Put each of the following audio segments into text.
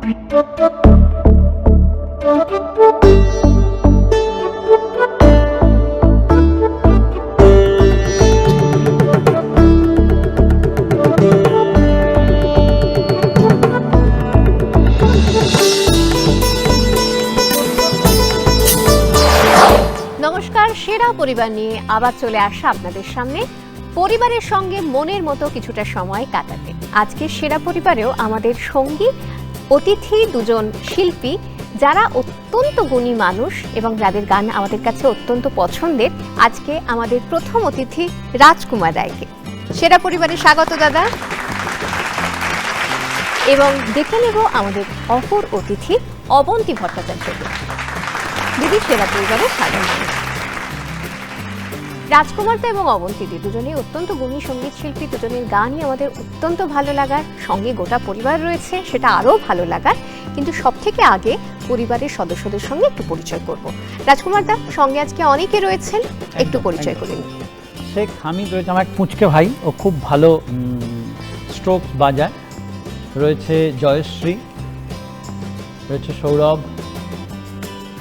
নমস্কার, সেরা পরিবার নিয়ে আবার চলে আসা আপনাদের সামনে পরিবারের সঙ্গে মনের মতো কিছুটা সময় কাটাতে। আজকে সেরা পরিবারেও আমাদের সঙ্গী অতিথি দুজন শিল্পী যারা অত্যন্ত গুণী মানুষ এবং যাদের গান আমাদের কাছে অত্যন্ত পছন্দের। আজকে আমাদের প্রথম অতিথি রাজকুমার রায়কে সেরা পরিবারে স্বাগত দাদা। এবং দেখে নেব আমাদের অপর অতিথি অবন্তী ভট্টাচার্যকে। দিদি সেরা পরিবারে স্বাগত। রাজকুমার এবং অবন্তীদি দুজনেই অত্যন্ত গুণী সঙ্গীত শিল্পী, দুজনের গানই আমাদের অত্যন্ত ভালো লাগার, সঙ্গে গোটা পরিবার রয়েছে সেটা আরও ভালো লাগার। কিন্তু সব থেকে আগে পরিবারের সদস্যদের সঙ্গে একটু পরিচয় করব। রাজকুমার দা, সঙ্গে আজকে অনেকে রয়েছেন, একটু পরিচয় করে নিন। শেখ হামিদ রয়েছে, আমার এক পুচকে ভাই, ও খুব ভালো স্ট্রোক বাজায়। রয়েছে জয়শ্রী, রয়েছে সৌরভ,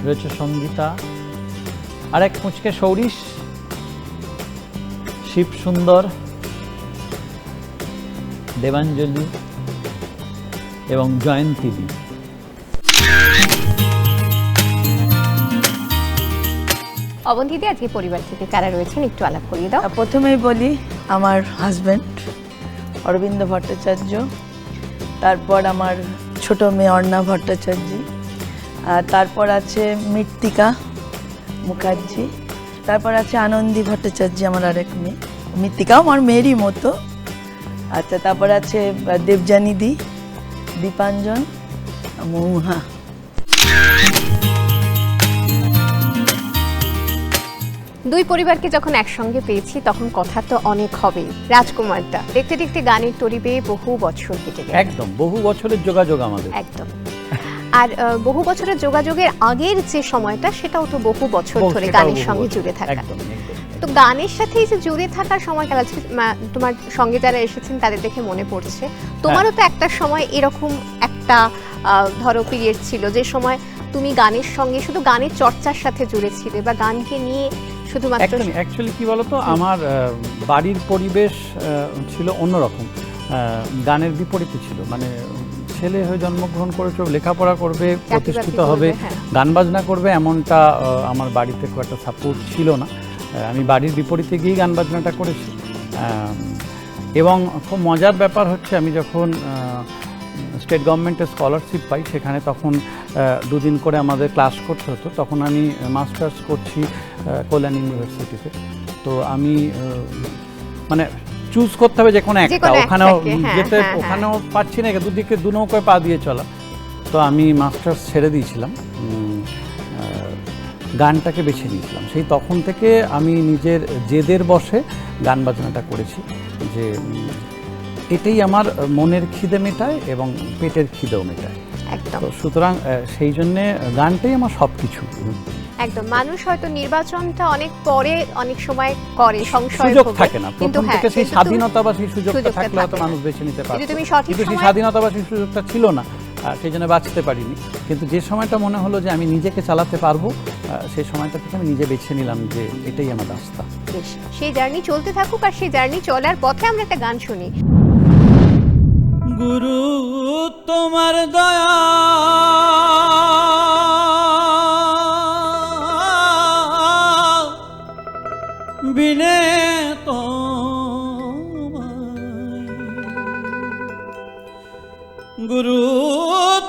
রয়েছে সঙ্গীতা, আর এক পুচকে সৌরিশ, শিব সুন্দর, দেবাঞ্জলি এবং জয়ন্তীদি। অবন্তীদি, আজকে পরিবার থেকে কারা রয়েছেন একটু আলাপ করিয়ে দাও। প্রথমেই বলি আমার হাজব্যান্ড অরবিন্দ ভট্টাচার্য, তারপর আমার ছোট মেয়ে অর্ণা ভট্টাচার্য, তারপর আছে মৃত্তিকা মুখার্জি, তারপর আছে আনন্দী ভট্টাচার্য আমার আরেক মেয়ে, মৃত্তিকাও আমার মেয়েরই মতো। আচ্ছা, তারপর আছে দেবযানীদি, দীপাঞ্জন, মৌহা। দুই পরিবারকে যখন একসঙ্গে পেয়েছি তখন কথা তো অনেক হবেই। রাজকুমারটা দেখতে দেখতে গানের তরি পেয়ে বহু বছর কেটে গেল। একদম বহু বছরের যোগাযোগ আমাদের। একদম। আর বহু বছরের যোগাযোগের আগের যে সময়টা সেটাও তো বহু বছর ধরে গানের সঙ্গে জুড়ে থাকা। তো গানের সাথে এই যে জুড়ে থাকার সময় তোমার সঙ্গে যারা এসেছেন তাদের দেখে মনে পড়ছে তোমারও তো একটা সময় এরকম একটা ধরো পিরিয়ড ছিল যে সময় তুমি গানের সঙ্গে শুধু গানের চর্চার সাথে জুড়ে ছিলে বা গানকে নিয়ে শুধুমাত্র। অ্যাকচুয়ালি কি বলতো, আমার বাড়ির পরিবেশ ছিল অন্যরকম, গানের বিপরীতে ছিল। মানে ছেলে হয়ে জন্মগ্রহণ করেছে, লেখাপড়া করবে, প্রতিষ্ঠিত হবে, গান বাজনা করবে, এমনটা আমার বাড়িতে খুব একটা সাপোর্ট ছিল না। আমি বাড়ির বিপরীতে গিয়েই গান বাজনাটা করেছি। এবং খুব মজার ব্যাপার হচ্ছে, আমি যখন স্টেট গভর্নমেন্টের স্কলারশিপ পাই সেখানে তখন দুদিন করে আমাদের ক্লাস করতে হতো। তখন আমি মাস্টার্স করছি কল্যাণ ইউনিভার্সিটিতে। তো আমি মানে চুজ করতে হবে যে কোনো একটা, ওখানেও যেতে ওখানেও পাচ্ছি না, দুদিকে দু নৌকায় পা দিয়ে চলা। তো আমি মাস্টার্স ছেড়ে দিয়েছিলাম, গানটাকে বেছে নিয়েছিলাম। সেই তখন থেকে আমি নিজের জেদের বসে গান বাজনাটা করেছি, যে এটাই আমার মনের খিদে মেটায় এবং পেটের খিদেও মেটায়। তো সুতরাং সেই জন্যে গানটাই আমার সব কিছু। একদম। মানুষ হয়তো নির্বাচনটা অনেক পরে অনেক সময় করে, সুযোগ থাকে না প্রথম থেকে, সেই স্বাধীনতা বা সেই সুযোগটা থাকলে হয়তো মানুষ বেছে নিতে পারে, কিন্তু সেই স্বাধীনতা বা সেই সুযোগটা ছিল না, সেই জন্য বাঁচতে পারিনি। কিন্তু যে সময়টা মনে হলো যে আমি নিজেকে চালাতে পারবো, সেই সময়টা থেকে আমি নিজে বেছে নিলাম যে এটাই আমার রাস্তা। সেই জার্নি চলতে থাকুক, আর সেই জার্নি চলার পথে আমরা একটা গান শুনি। গুরু তোমার দয়া বিনে গুরু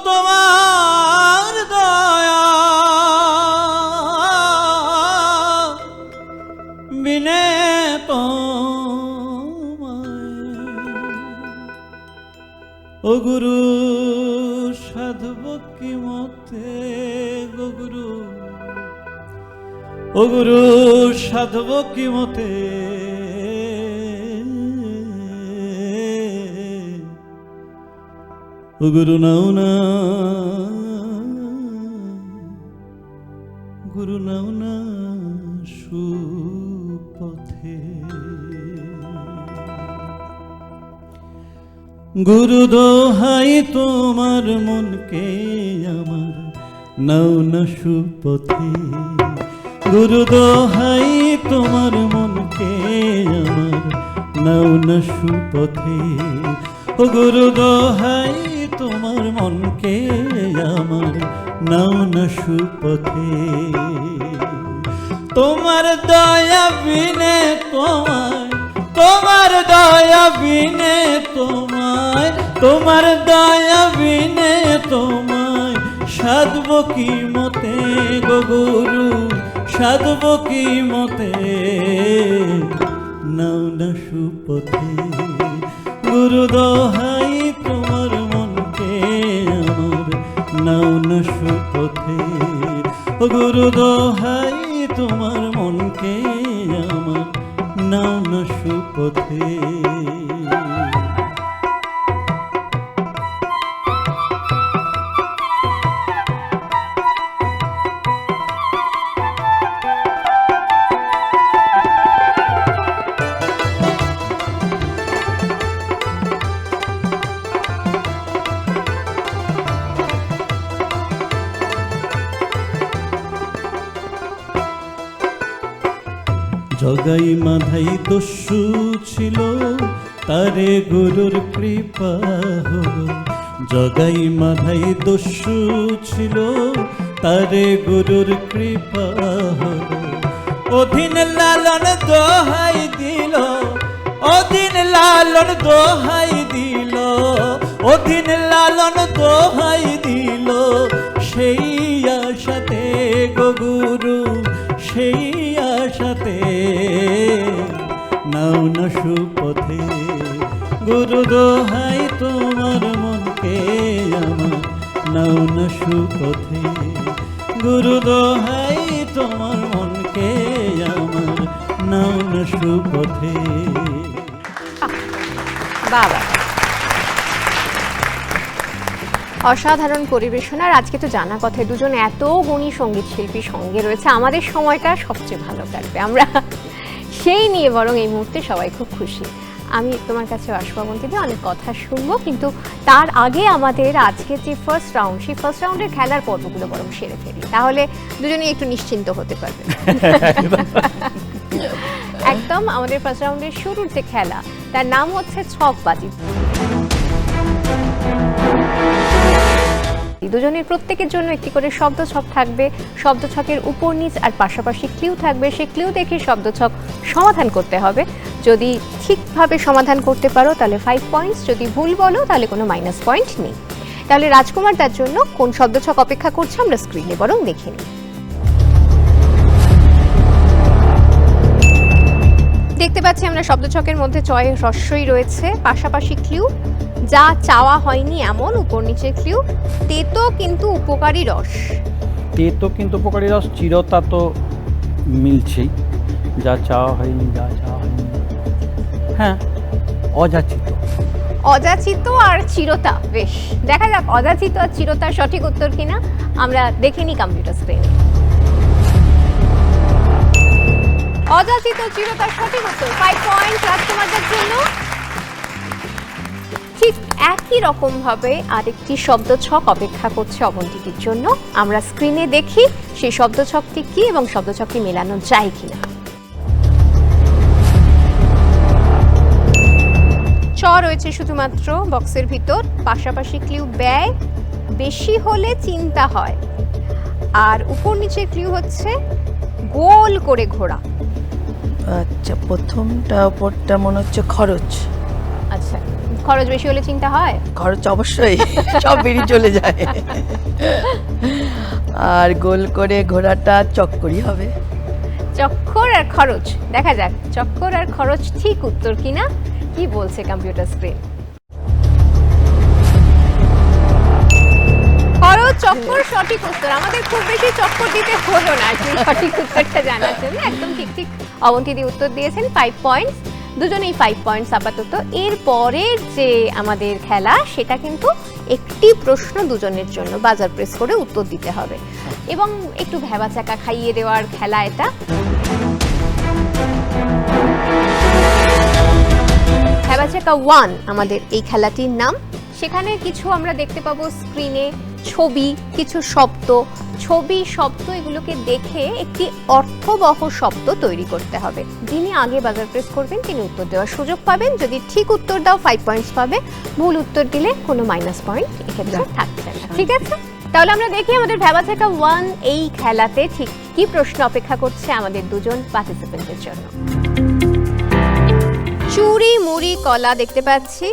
তোমার দয়া বিনে ও গুরু সাধব কি মতে গো গুরু, ও গুরু সাধব কি মতে ও গুরু নাও না, গুরু নাও না সুপথে। গুরু দোহাই তোমার মনকে আমার নাও না সুপথে, গুরু দোহাই তোমার মনকে আমার নাও না সুপথে, ও গুরু দোহাই তোমার মনকে আমার নাও না সুপথে। তোমার দয়া বিনে তোমায়, তোমার দয়া বিনে তোমায়, তোমার দয়া বিনে তোমায় সাধব কি মতে গো গুরু, সাধব কি মতে, নাও না সুপথে, গুরু দোহাই তোমার মনকে আমার নাও না সুপথে, ও গুরু দোহাই তোমার মনকে আমার নাও না সুপথে। জগাই মাধাই দস্যু ছিল, তারে গুরুর কৃপা হলো, জগাই মাধাই দস্যু ছিল, তারে গুরুর কৃপা হলো, অধীন লালন দোহাই দিল, অধীন লালন দোহাই দিল, অধীন লালন দোহাই দিল, সেই আশাতে গো গুরু, সেই আশাতে নাও না সুপথে, গুরু দোহাই তোমার মনকে আমার নাও না সুপথে, গুরু দোহাই তোমার মনকে আমার নাও না সুপথে। বাবা, অসাধারণ পরিবেশনার। আজকে তো জানা কথা, দুজন এত গুণী সঙ্গীত শিল্পী সঙ্গে রয়েছে, আমাদের সময়টা সবচেয়ে ভালো কাটবে, আমরা সেই নিয়ে বরং এই মুহূর্তে সবাই খুব খুশি। আমি তোমার কাছে আসবো অবন্তীদি, অনেক কথা শুনবো, কিন্তু তার আগে আমাদের আজকে যে ফার্স্ট রাউন্ড, সেই ফার্স্ট রাউন্ডের খেলার পর্বগুলো বরং সেরে ফেলি, তাহলে দুজনেই একটু নিশ্চিন্ত হতে পারবে। একদম আমাদের ফার্স্ট রাউন্ডের শুরুর যে খেলা, তার নাম হচ্ছে ছকবাজি। দুজনের প্রত্যেকের জন্য একটি করে শব্দ ছক থাকবে, শব্দ ছকের উপর নিচ আর পাশাপাশি ক্লিউ থাকবে, সেই ক্লিউ দেখে শব্দ ছক সমাধান করতে হবে। যদি ঠিকভাবে সমাধান করতে পারো তাহলে 5 পয়েন্টস, যদি ভুল বলো তাহলে কোনো মাইনাস পয়েন্ট নেই। তাহলে রাজকুমার তার জন্য কোন শব্দ ছক অপেক্ষা করছে আমরা স্ক্রিনে বরং দেখে নিই। দেখতে পাচ্ছি আমরা শব্দ ছকের মধ্যে চয় হ্রস্বই রয়েছে, পাশাপাশি ক্লিউ, যা চাওয়া হয়নি এমন উপর নিচে ক্লিউ, তেতো কিন্তু উপকারী রস। তেতো কিন্তু উপকারী রস, চিরতা তো মিলছেই, যা চাওয়া হয়নি, যা চাওয়া হয়নি, হ্যাঁ অযাচিত। অযাচিত আর চিরতা, বেশ, দেখা যাক অযাচিত আর চিরতার সঠিক উত্তর কিনা, আমরা দেখে নিই কম্পিউটার স্ক্রিনে। অযাচিত চিরতার সঠিক উত্তর, 5 পয়েন্ট রাজকুমারদের জন্য। ঠিক একই রকম ভাবে আরেকটি শব্দ ছক অপেক্ষা করছে অবন্তীটির জন্য, আমরা স্ক্রিনে দেখি সেই শব্দ ছকটি কি এবং শব্দ ছকটি মেলানো যায় কিনা। চ রয়েছে শুধুমাত্র বক্সের ভিতর, পাশাপাশি ক্লিউ ব্যয়, বেশি হলে চিন্তা হয়, আর উপর নিচে ক্লিউ হচ্ছে গোল করে ঘোরা। আচ্ছা, প্রথমটা ওপরটা মনে হচ্ছে খরচ। আচ্ছা, খরচ বেশি হলে চিন্তা হয়, খরচ অবশ্যই সব বেরিয়ে চলে যায়। আর গোল করে ঘোড়াটা চক্করই হবে। চক্কর আর খরচ, দেখা যাক চক্কর আর খরচ ঠিক উত্তর কিনা, কি বলছে কম্পিউটার স্ক্রিন। খরচ চক্কর সঠিক উত্তর, আমাদের খুব বেশি চক্কর দিতে হলো না সঠিক উত্তরটা জানার জন্য, একদম ঠিক ঠিক অবন্তীদি উত্তর দিয়েছেন, 5 পয়েন্টস, দুজনেই 5 পয়েন্টস আপাতত। এর পরের যে আমাদের খেলা, সেটা কিন্তু একটি প্রশ্ন দুজনের জন্য বাজার প্রেস করে উত্তর দিতে হবে এবং একটু ভেবাচাকা খাইয়ে দেওয়ার খেলা এটা। ভেবাচাকা 1 আমাদের এই খেলাটির নাম। সেখানে কিছু আমরা দেখতে পাবো স্ক্রিনে ছবি, কিছু শব্দ, ছবি, শব্দ, এগুলোকে দেখে একটি অর্থবহ শব্দ তৈরি করতে হবে। যিনি আগে বাজার প্রেস করবেন তিনি উত্তর দেওয়ার সুযোগ পাবেন। যদি ঠিক উত্তর দাও 5 পয়েন্টস পাবে, ভুল উত্তর দিলে কোনো মাইনাস পয়েন্ট এক্ষেত্রে থাকছে না। ঠিক আছে, তাহলে আমরা দেখি আমাদের ভেবাচাকা 1 এই খেলাতে ঠিক কি প্রশ্ন অপেক্ষা করছে আমাদের দুজন পার্টিসিপেন্টের জন্য। চুরি, মুড়ি, কলা দেখতে পাচ্ছি।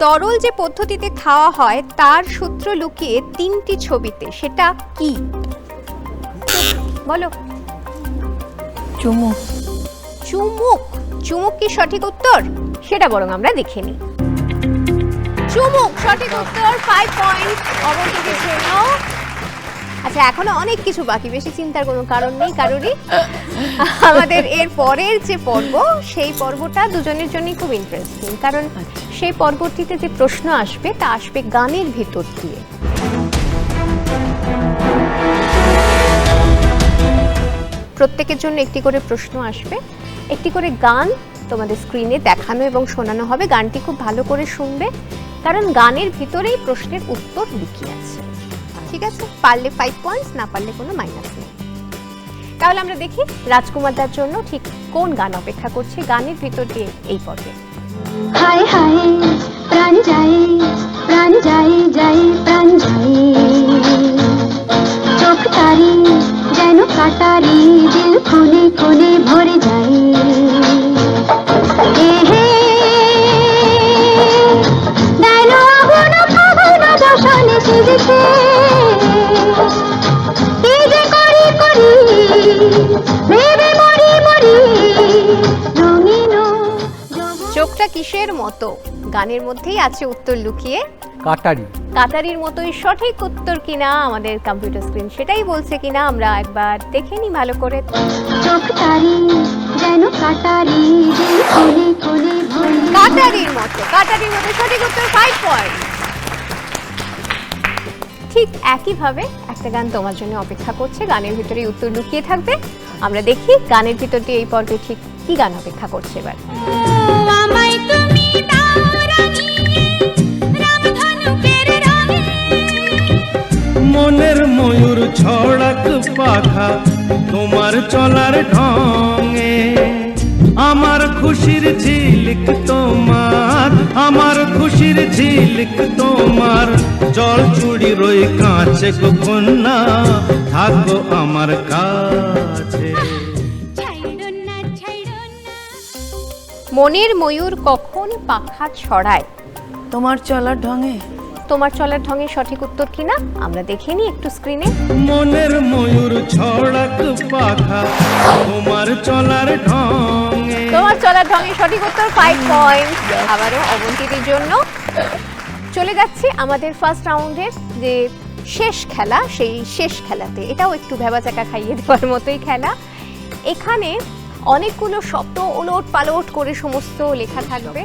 তরল যে পদ্ধতিতে খাওয়া হয় তার সূত্র লুকিয়ে 3টি ছবিতে, সেটা কি? বলো। চুমুক। চুমুক। চুমুক কি সঠিক উত্তর? সেটা বরং আমরা দেখে নিই। চুমুক সঠিক উত্তর, 5 পয়েন্ট অবন্তির জন্য। আচ্ছা, এখনো অনেক কিছু বাকি, বেশি চিন্তার কোনো কারণ নেই কারোরই। আমাদের এর পরের যে পর্ব, সেই পর্বটা দুজনের জন্যই খুব ইন্টারেস্টিং, কারণ সেই পর্বটিতে যে প্রশ্ন আসবে তা আসবে গানের ভিতর দিয়ে। প্রত্যেকের জন্য একটি করে প্রশ্ন আসবে, একটি করে গান তোমাদের স্ক্রিনে দেখানো এবং শোনানো হবে। গানটি খুব ভালো করে শুনবে, কারণ গানের ভিতরেই প্রশ্নের উত্তর লুকিয়ে আছে। ঠিক আছে, পারলে 5 পয়েন্টস, না পারলে কোনো মাইনাস নেই। তাহলে আমরা দেখি রাজকুমার দার জন্য ঠিক কোন গান অপেক্ষা করছে গানের ভিতর দিয়ে এই পর্বে। হায় হায় প্রাণ যায়, প্রাণ যায়, যায় প্রাণ যায়, চোখ তারি যেন কাটারি, দিল কোনে কোনে ভরে যায়। এহে দেন আগুন ফাগুন দশনে সেজেছে, কি যে করি করি ভেবে মরি মরি, রঙিন চোখটা কিসের মতো? গানের মধ্যেই আছে উত্তর লুকিয়ে। কাটারি। কাটারির মতোই সঠিক উত্তর কিনা আমাদের কম্পিউটার স্ক্রিন সেটাই বলছে কিনা আমরা একবার দেখে নিই ভালো করে। চোখ তারি যেন কাটারি, দিল কোনে কোনে ভরে। কাটারির মতো, কাটারির মতো সঠিক উত্তর, 5 পয়েন্ট। ঠিক একইভাবে একটা গান তোমার জন্য অপেক্ষা করছে, গানের ভিতরে উত্তর লুকিয়ে থাকবে। আমরা দেখি গানের ভিতর দিয়ে এই পর্বে ঠিক কি গান অপেক্ষা করছে এবার। আমায় তুমি দাও রাঙিয়ে, রামধনুকের রঙে, মনের ময়ূর ছড়াক পাখা তোমার চলার ঢঙে, আমার খুশির ঝিলিক তোমার, আমার খুশির ঝিলিক তোমার, জল চুড়ি রই কাছে গো কন্যা, থাকো আমার কাছে। ছাইড়ো না ছাইড়ো না। মনের ময়ূর কখন পাখা ছড়ায়? তোমার চলার ঢঙে। তোমার চলার ঢঙে সঠিক উত্তর কিনা আমরা দেখে নিই একটু স্ক্রিনে। মনের ময়ূর ছড়াক পাখা তোমার চলার ঢঙে, তোমার চলার ঢঙে সঠিক উত্তর, 5 পয়েন্ট আবারও অবন্তির জন্য। চলে যাচ্ছি আমাদের ফার্স্ট রাউন্ডের যে শেষ খেলা, সেই শেষ খেলাতে। এটাও একটু ভেবাচাকা খাইয়ে দেওয়ার মতোই খেলা। এখানে অনেকগুলো শব্দ ওলট পালট করে সমস্ত লেখা থাকবে,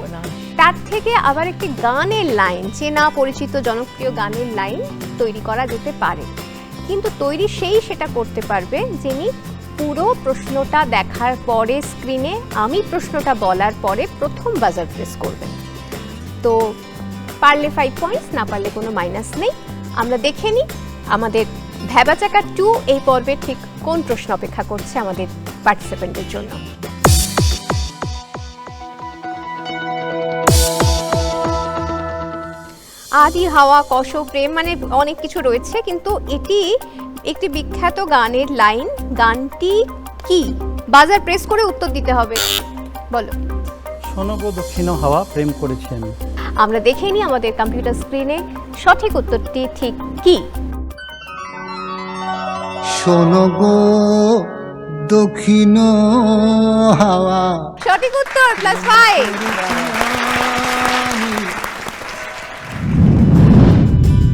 তার থেকে আবার একটি গানের লাইন, চেনা পরিচিত জনপ্রিয় গানের লাইন তৈরি করা যেতে পারে, কিন্তু তৈরি সেটা করতে পারবে যিনি পুরো প্রশ্নটা দেখার পরে স্ক্রিনে আমি প্রশ্নটা বলার পরে প্রথম বাজার প্রেস করবেন। তো পারলে 5 পয়েন্টস, না পারলে কোনো মাইনাস নেই। আমরা দেখে নিই আমাদের ভেবাচাকা 2 এই পর্বে ঠিক কোন প্রশ্ন অপেক্ষা করছে আমাদের পার্টিসিপেন্টের জন্য। আদি হাওয়া কষ প্রেম, মানে অনেক কিছু রয়েছে, কিন্তু এটি একটি বিখ্যাত গানের লাইন। গানটি কি? বাজার প্রেস করে উত্তর দিতে হবে। বলো। শোনো গো দক্ষিণ হাওয়া, প্রেম করেছি আমি। আমরা দেখে নিই আমাদের কম্পিউটার স্ক্রিনে সঠিক উত্তরটি ঠিক কি। শোনো গো দক্ষিণ হাওয়া। সঠিক উত্তর, +5।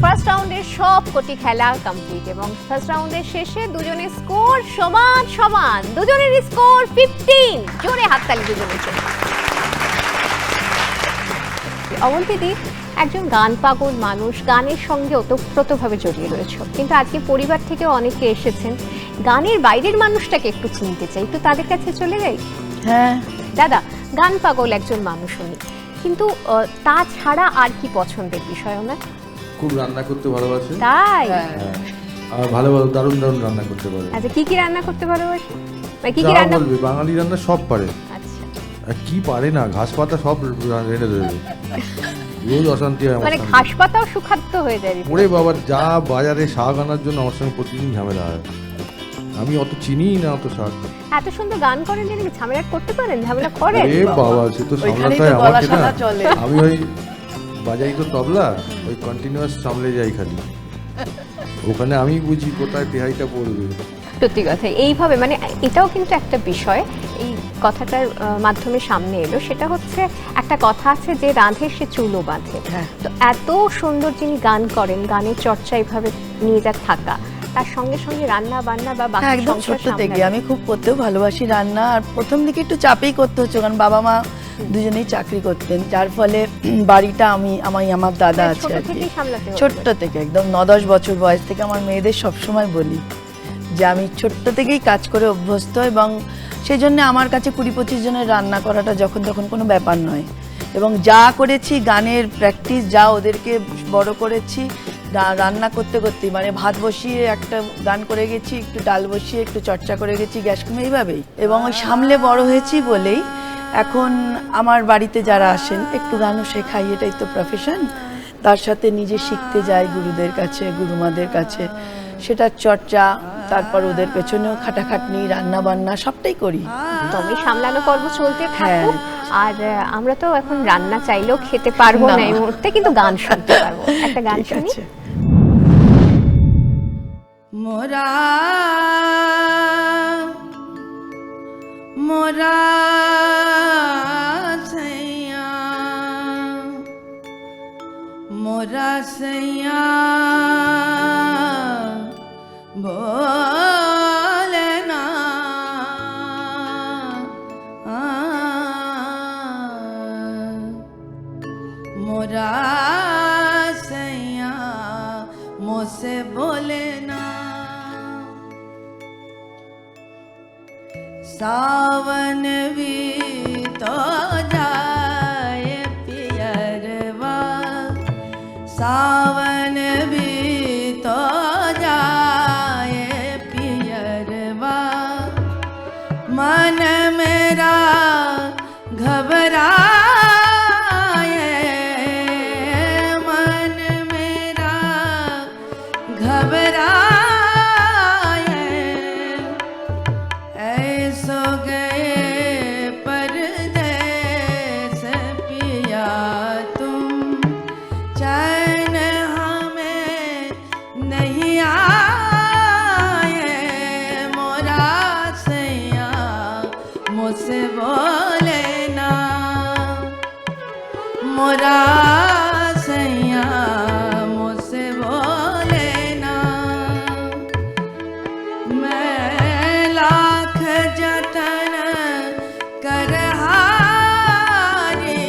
ফার্স্ট রাউন্ডের সব কোটি খেলা কমপ্লিট এবং ফার্স্ট রাউন্ডের শেষে দুজনের স্কোর সমান সমান, দুজনের স্কোর 15। জোরে হাততালি দুজনের জন্য। অবন্তিদি একজন গান পাগল মানুষ, গানের সঙ্গে ওতপ্রোতভাবে জড়িয়ে রয়েছে, কিন্তু আজকে পরিবার থেকেও অনেকে এসেছেন। গানের বাইরের মানুষটাকে একটু চিনতে চাই, একটু তাদের কাছে চলে যাই। হ্যাঁ, দাদা, গান পাগল একজন মানুষ, উনি কিন্তু তাছাড়া আর কি পছন্দের বিষয় ওনার? খুব রান্না করতে ভালোবাসে। তাই? হ্যাঁ। আর ভালো ভালো দারুণ দারুণ রান্না করতে পারে। আচ্ছা, কি রান্না করতে ভালোবাসে? মানে কি যা রান্না বলবে, বাঙালি রান্না সব পারে। আচ্ছা, আর কি পারে না, ঘাস পাতা সব রেঁধে দেবে। রোজ অশান্তি হয় আমার মানে সঙ্গে। ঘাস পাতাও সুখাদ্য হয়ে যায়। ওরে বাবা, যা বাজারে শাক আনার জন্য আমার সঙ্গে প্রতিদিন ঝামেলা হয়। আমি অত চিনি না অত শাক। এত সুন্দর গান করেন যে ঝামেলা করতে পারেন? ঝামেলা করেন? এ বাবা, সে তো ওইখানেই সামলাতে তো হয় গলা আমাকে না। সামলা চলে। আমি ওই বাজাই তো তবলা, ওই কন্টিনিউয়াস সামলে যাই খালি। ওখানে আমি বুঝি কোথায় তেহাইটা পড়বে। সত্যি কথা, এইভাবে মানে এটাও কিন্তু একটা বিষয় এই কথাটার মাধ্যমে সামনে এলো, সেটা হচ্ছে একটা কথা আছে যে রাঁধে সে চুলো বাঁধে। হ্যাঁ। তো এত সুন্দর যিনি গান করেন, গানের চর্চা এইভাবে নিয়ে যা থাকা, তার সঙ্গে সঙ্গে রান্না বান্না বা বাকি হ্যাঁ, একদম সংসার ছোট্ট থেকে সামলানো। আমি খুব করতেও ভালোবাসি রান্না। আর প্রথম দিকে একটু চাপেই করতে হচ্ছে, কারণ বাবা মা দুজনেই চাকরি করতেন, যার ফলে বাড়িটা আমার দাদা আছে ছোট আর কি। থেকেই সামলাতে হতো। ছোট্ট থেকে একদম 9-10 বছর বয়স থেকে আমার মেয়েদের সবসময় বলি যে আমি ছোট্ট থেকেই কাজ করে অভ্যস্ত, এবং সেই জন্য আমার কাছে 20-25 জনের রান্না করাটা যখন তখন কোনো ব্যাপার নয়। এবং যা করেছি গানের প্র্যাকটিস, যা ওদেরকে বড় করেছি রান্না করতে করতেই, মানে ভাত বসিয়ে একটা গান করে গেছি, একটু ডাল বসিয়ে একটু চর্চা করে গেছি গ্যাস কমে, এইভাবেই। এবং ওই সামলে বড় হয়েছি বলেই এখন আমার বাড়িতে যারা আসেন একটু গানও শেখাই, এটাই তো প্রফেশন। তার সাথে নিজে শিখতে যাই গুরুদের কাছে, গুরুমাদের কাছে, সেটার চর্চা, তারপর ওদের পেছনেও খাটাখাটনি, রান্না বান্না সবটাই করি। তুমি সামলানো পর্ব চলতে হ্যাঁ। থাকুক, আর আমরা তো এখন রান্না চাইলেও খেতে পারবো না না। এই মুহূর্তে, কিন্তু গান শুনতে পারবো। একটা গান ঠিক শুনি। আছে। মোরা মোরা সैया মোরা सैया बोले ना मोरा सैया मुझसे बोले ना। सावन भी तो जाए पियरवा, सावन भी तो जाए पियरवा, मन मेरा घबराए, मन मेरा घबराए, ऐसो गए परदेस पिया तुम, चैन हमें नहीं आए, मोरा सैया मुझसे बोले ना, मोरा सैया मुझसे बोले ना। मैं लाख जतन कर हारी,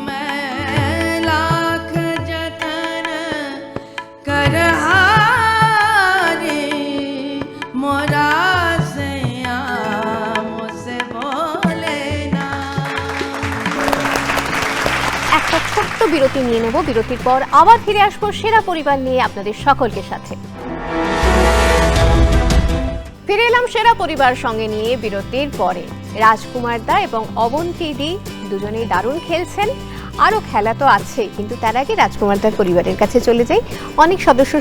मैं लाख जतन कर हारी, मोरा सैया मुझसे बोले ना। একটা ছোট্ট বিরতি নিয়ে নেব, বিরতির পর আবার ফিরে আসবো সেরা পরিবার নিয়ে আপনাদের সকলকে সাথে। ফিরে এলাম সেরা পরিবার সঙ্গে নিয়ে বিরতির পরে। রাজকুমার দা এবং অবন্তী দি দুজনেই দারুণ খেলছেন, আরও খেলা তো আছে, কিন্তু তার আগে রাজকুমার দার পরিবারের কাছে চলে যাই। অনেক সদস্য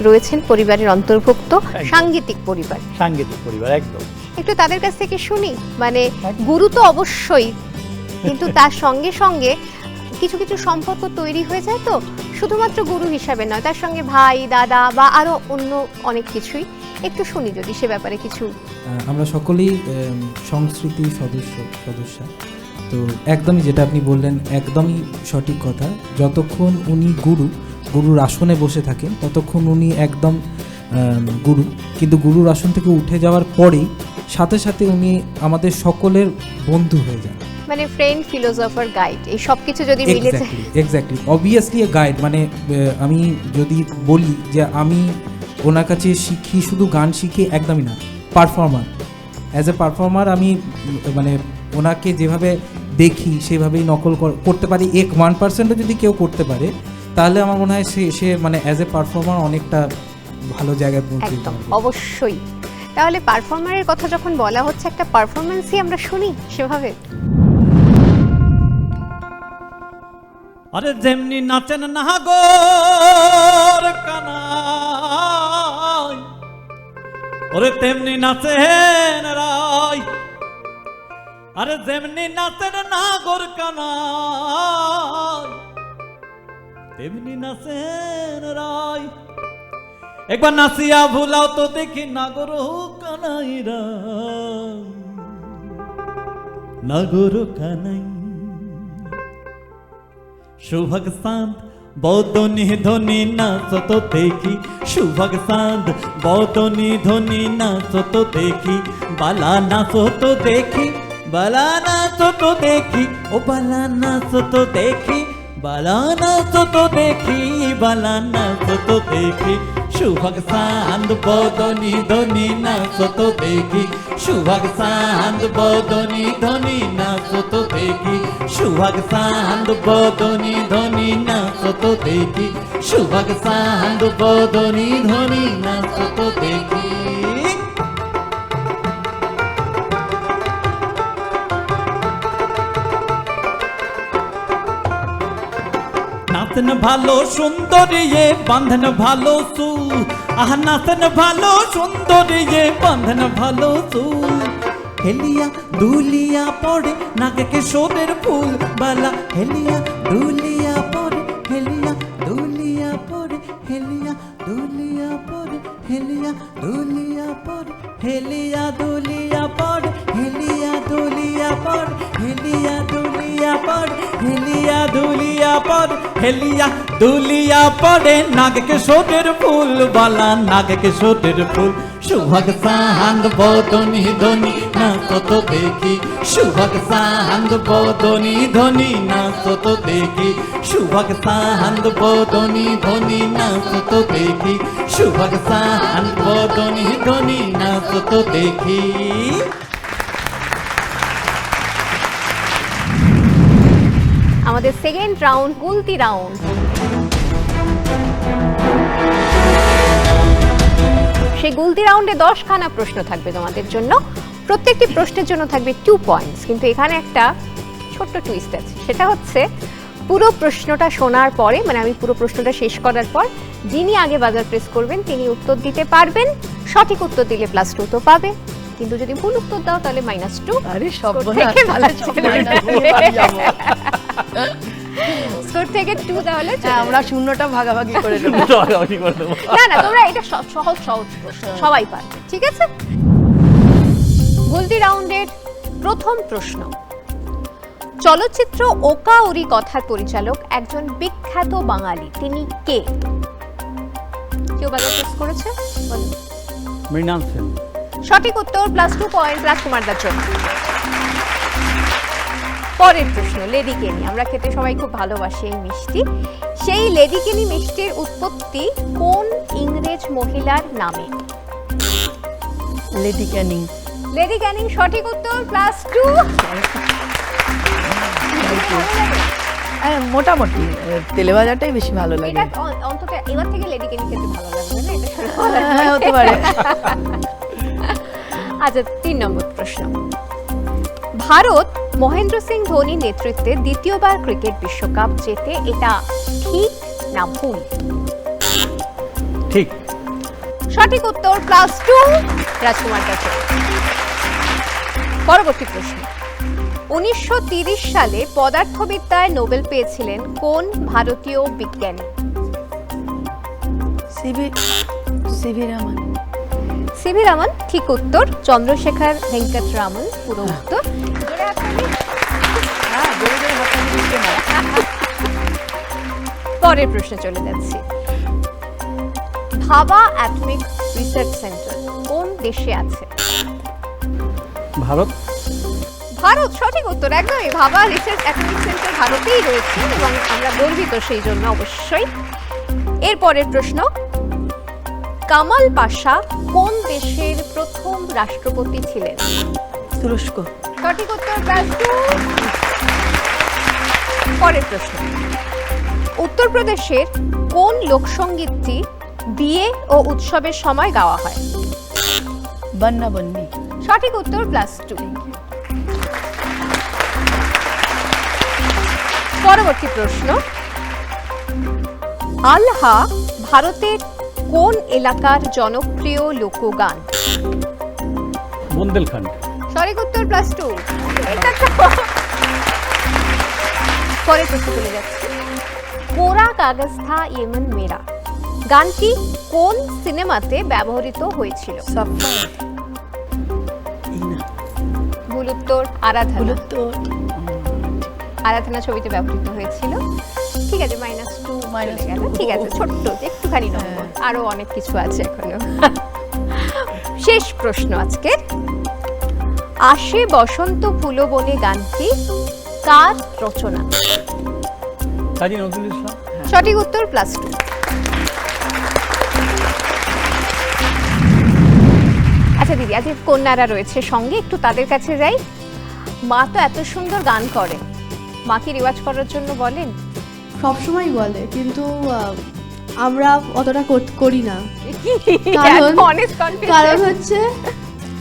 রয়েছেন পরিবারের অন্তর্ভুক্ত, সাংগীতিক পরিবার। সাংগীতিক পরিবার একদম। একটু তাদের কাছ থেকে শুনি, মানে গুরু তো অবশ্যই, কিন্তু তার সঙ্গে সঙ্গে কিছু কিছু সম্পর্ক তৈরি হয়ে যায়, তো শুধুমাত্র গুরু হিসাবে নয়, তার সঙ্গে ভাই, দাদা বা আরো অন্য অনেক কিছুই। একটু শুনি যদি সে ব্যাপারে কিছু। আমরা সকলেই সংস্কৃতি সদস্য, তো একদমই যেটা আপনি বললেন একদমই সঠিক কথা। যতক্ষণ উনি গুরুর আসনে বসে থাকেন ততক্ষণ উনি একদম গুরু, কিন্তু গুরুর আসন থেকে উঠে যাওয়ার পরেই সাথে সাথে উনি আমাদের সকলের বন্ধু হয়ে যান, মানে ফ্রেন্ড, ফিলোসফার, গাইড, এই সব কিছু যদি মিলে যায়। Exactly obviously a guide. মানে আমি যদি বলি যে আমি ওনার কাছে শিখি, শুধু গান শিখি একদমই না, পারফর্মার, অ্যাজ এ পারফর্মার আমি মানে ওনাকে যেভাবে দেখি সেভাবেই নকল করতে পারি, 1% যদি কেউ করতে পারে তাহলে আমার মনে হয় সে মানে অ্যাজ এ পারফর্মার অনেকটা ভালো জায়গায় পৌঁছে একদম অবশ্যই। তাহলে পারফর্মারের কথা যখন বলা হচ্ছে, একটা পারফরমেন্সই আমরা শুনি সেভাবে। আরে যেমনি নাচেন নাগর কানাই, ওরে তেমনি নাচেন রাই। আরে যেমনি নাচেন নাগর কানাই, তেমনি নাচেন রাই। একবার নাচিয়া ভুলাও তো দেখি নাগর কানাই রাই, নাগর কানাই। সুভগ চাঁদ বদনি ধ্বনি নাচ তো দেখি, সুভগ চাঁদ বদনি ধ্বনি নাচ তো দেখি। বালা নাচ তো দেখি, বালা নাচ তো দেখি, ও বালা নাচ তো দেখি, বালা নাচ তো দেখি, বালা নাচ তো দেখি। সুভগ চাঁদ বদনি ধ্বনি নাচ তো দেখি, সুভগ চাঁদ বদনি ধ্বনি নাচ তো দেখি, সুভগ চাঁদ বদনি ধ্বনি নাচ তো দেখি, সুভগ চাঁদ বদনি ধ্বনি নাচ তো দেখি। নাচেন ভালো সুন্দরী বাঁধন ভালো চুল, আহা নাচেন ভালো সুন্দরী বাঁধন ভালো চুল। হেলিয়া দুলিয়া পড়ে নাকে কিশোরের ফুল বালা, হেলিয়া দুলিয়া পড়ে, হেলিয়া দুলিয়া পড়ে, হেলিয়া দুলিয়া পড়ে, হেলিয়া দুলিয়া পড়ে, হেলিয়া দুলিয়া পড়ে, হেলিয়া দুলিয়া পড়ে, হেলিয়া দুলিয়া পড়ে, হেলিয়া দুলিয়া পড়ে, হেলিয়া দুলিয়া পড়ে নাগে কিশোরের ফুল বালা, নাগে কিশোরের ফুল। সুভগ চাঁদ বদনি ধ্বনি নাচ তো দেখি, সুভগ চাঁদ বদনি ধ্বনি নাচ তো দেখি, সুভগ চাঁদ বদনি ধ্বনি নাচ তো দেখি, সুভগ চাঁদ বদনি ধ্বনি নাচ তো দেখি। আমাদের সেকেন্ড রাউন্ড গুলতি রাউন্ড। সেই গুলতি রাউন্ডে 10খানা প্রশ্ন থাকবে তোমাদের জন্য, প্রত্যেকটি প্রশ্নের জন্য থাকবে 2 পয়েন্টস। কিন্তু এখানে একটা ছোট্ট টুইস্ট আছে, সেটা হচ্ছে পুরো প্রশ্নটা শোনার পরে, মানে আমি পুরো প্রশ্নটা শেষ করার পর যিনি আগে বাজার প্রেস করবেন তিনি উত্তর দিতে পারবেন। সঠিক উত্তর দিলে +2 তো পাবে, কিন্তু যদি ভুল উত্তর দাও তাহলে -2। আরে সব স্কোর থেকে 2 তাহলে আমরা শূন্যটা ভাগাভাগি করে দেবো। না না, তোমরা এটা সহজ সহজ প্রশ্ন, সবাই পারবে, ঠিক আছে? গুলতি রাউন্ডের প্রথম প্রশ্ন। চলচ্চিত্র ওকা ওরি কথার পরিচালক একজন বিখ্যাত বাঙালি, তিনি কে? কেউ বাজার প্রেস করেছে? বলুন। মৃণাল সেন। সঠিক উত্তর, +2 পয়েন্ট রাজকুমার দার জন্য। পরের প্রশ্ন, লেডিকেনি। আমরা খেতে সবাই খুব ভালোবাসি এই মিষ্টি। সেই লেডিকেনি মিষ্টির উৎপত্তি কোন ইংরেজ মহিলার নামে? লেডি ক্যানিং। লেডি ক্যানিং সঠিক উত্তর, +2। মোটামুটি তেলে ভাজাটাই বেশি ভালো লাগে। এটা অন্তত এবার থেকে লেডি ক্যানিং খেতে ভালো লাগবে না, এটা শুনে হতে পারে। আচ্ছা, 3 নম্বর প্রশ্ন। ভারত মহেন্দ্র সিং ধোনির নেতৃত্বে দ্বিতীয়বার ক্রিকেট বিশ্বকাপ জেতে, এটা ঠিক না ভুল? ঠিক। সঠিক উত্তর, +2 রাজকুমার কাছে। পরবর্তী প্রশ্ন। 1930 সালে পদার্থবিদ্যায় নোবেল পেয়েছিলেন কোন ভারতীয় বিজ্ঞানী? CV Ramon. সিভি রামন ঠিক উত্তর। চন্দ্রশেখর ভেঙ্কট রামন পুরো উত্তর। পরের প্রশ্নে চলে যাচ্ছি। ভাবা অ্যাটমিক রিসার্চ সেন্টার কোন দেশে আছে? ভারত। ভারত সঠিক উত্তর, একদমই। ভাবা রিসার্চ অ্যাটমিক সেন্টার ভারতেই রয়েছে এবং আমরা গর্বিত সেই জন্য অবশ্যই। এর পরের প্রশ্ন। কামাল পাশা কোন দেশের প্রথম রাষ্ট্রপতি ছিলেন? তুরস্ক। সঠিক উত্তর, +2। পরের প্রশ্ন, উত্তরপ্রদেশের কোন লোকসঙ্গীতটি বিয়ে ও উৎসবের সময় গাওয়া হয়? বন্যা বন্যি। সঠিক উত্তর, +2। পরবর্তী প্রশ্ন, আলহা ভারতের কোন এলাকার জনপ্রিয় লোকগান? বুন্দেলখণ্ড। সঠিক উত্তর, +2। এটা তো পরের প্রশ্ন চলে যাচ্ছে, কোরা কাগজ থা ইয়ে মন মেরা গানটি কোন সিনেমাতে ব্যবহৃত হয়েছিল? সাফার। ভুল উত্তর, আরাধনা। তো আরাধনা ছবিতে ব্যবহৃত হয়েছিল। ঠিক আছে, -2 Minus চলে গেল। 2 ঠিক আছে, ছোট্ট একটুখানি নম্বর, আরো অনেক কিছু আছে এখনো। শেষ প্রশ্ন আজকের, আসে বসন্ত ফুল বনে গানটি কার রচনা? কাজী নজরুল ইসলাম। সঠিক উত্তর, +2। আচ্ছা দিদি, আজকে কন্যারা রয়েছে সঙ্গে, একটু তাদের কাছে যাই। মা তো এত সুন্দর গান করে, মা কি রেওয়াজ করার জন্য বলেন? সবসময় বলে, কিন্তু আমরা অতটা করি না। কারণ হচ্ছে